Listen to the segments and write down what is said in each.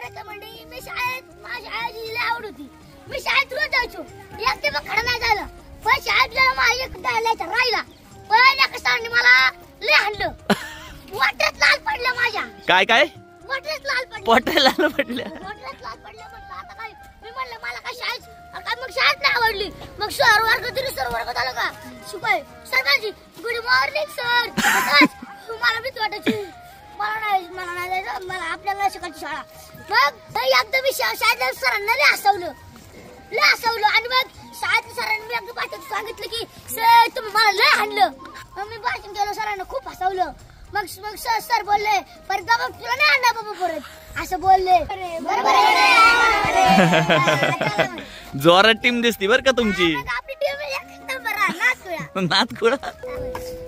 बरं का म्हणजे मी शाळेत माझ्या आईला आवड होती. मी शाळेत रोज जायचो. एक ते मग खडा नाही झालं. पण शाळेत गेला माझ्या एक डायलाचा राहिला. पण एका सरांनी मला लय हाणलं. वाटत लाल पडलं माझ्या. काय काय? वाटत लाल पडलं. पोटाला लाल पडलं. वाटत लाल पडलं म्हटलं आता काय? मी म्हणलं मला काय शाळेत काय मग शाळेत नाही आवडली. मग सर वर्गात आलं का? शिकवाय सरकारची गुड मॉर्निंग सर. मला भीती वाटायची. मला नाही जायचं. मला आपल्याला शिकायची शाळा. मग एकदा मी शाळेत सरांना लय हसवलं आणि मग शाळेत सरांनी मी एकदा भाषण सांगितलं की सर तुम्ही मला लय हाणलं. मग मी भाषण केलं सरांना खूप हसवलं. मग सर बोलले परत बाबा तुला नाही आणणार बाबा परत असं बोलले. जोरात टीम दिसती बर का तुमची. आपली टीम एक नंबर नातखुळा.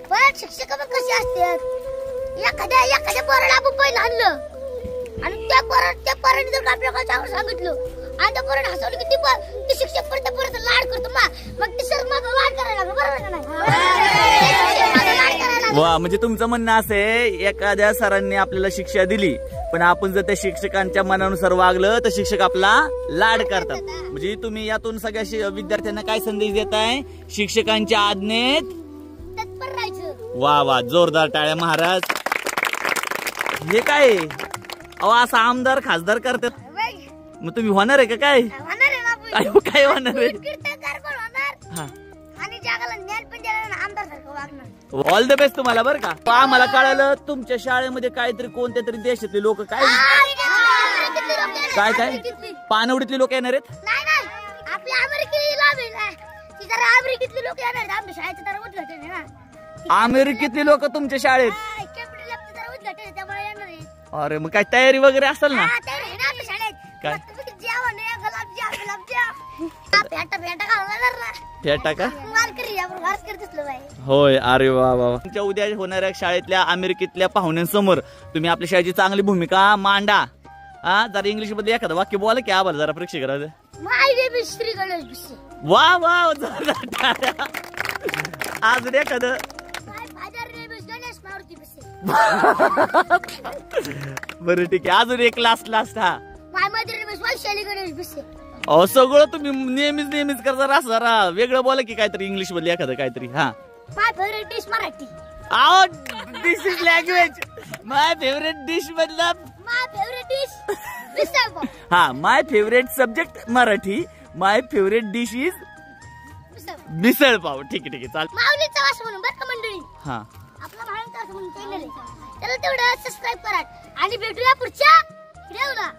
पण शिक्षक पण कसे असतात. एखाद्या पोराला आपण पहिलं आणलं आणि त्या पोराने जर आपल्याला चांगलं सांगितलं आणि त्या पोराने हसवलं की ते शिक्षक परत लाड करतो. मग ते सर मग लाड करायला लागलं. बरोबर का नाही? वा म्हणजे तुमचं म्हणणं असं आहे एखाद्या सरांनी आपल्याला शिक्षा दिली पण आपण जर त्या शिक्षकांच्या मनानुसार वागलं तर शिक्षक आपला लाड करतात. म्हणजे तुम्ही यातून सगळ्या विद्यार्थ्यांना काय संदेश देताय? शिक्षकांच्या आज्ञेत तत्पर राहायचं. वा वा जोरदार टाळ्या महाराज. हे काय अहो असं आमदार खासदार करतात. मग तुम्ही होणार आहे का काय? काय होणार आहे? आणि जगाला ज्ञान पण देणार आमदार सारखं वागणार. ऑल द बेस्ट तुम्हाला बरं का. आम्हाला कळालं तुमच्या शाळेमध्ये काहीतरी कोणत्या तरी देशातले लोक काय पानवडीतले लोक येणार आहेत. नाही आपल्या अमेरिकेतले लोक येणार आहेत. आमच्या शाळेचं तर उद्घाटन आहे ना. अमेरिकेतले लोक तुमच्या शाळेत. कॅपिटल लॅबचं उद्घाटन आहे त्यामुळे येणार आहे. अरे मग काय तयारी वगैरे असेल ना? काय जेवण फेटा का? बाई. होय. अरे वा वा. तुमच्या उद्या होणाऱ्या शाळेतल्या अमेरिकेतल्या पाहुण्यांसमोर तुम्ही आपल्या शाळेची चांगली भूमिका मांडा. हा जरा इंग्लिश मध्ये एखादं वाक्य बोला की आम्हाला जरा प्रेक्षकांना. श्री गणेश भिसे. वा वा अजून एखादं. बरं ठीक आहे अजून एक लास्ट हा. अहो सगळं तुम्ही नेहमीच करता असं जरा वेगळं बोला की काहीतरी इंग्लिश मध्ये एखादं काहीतरी. हा my favourite dish Marathi. This is language. My favourite dish मतलब my favourite dish misal pav. हा my favourite subject Marathi. My favourite dish is misal pav. ठीक आहे चाल. माऊलीचा वास म्हणून बरं का मंडळी. हा आपला महाराष्ट्र म्हणून चॅनल आहे त्याला तेवढं सबस्क्राईब करा आणि भेटूया पुढच्या व्हिडिओला.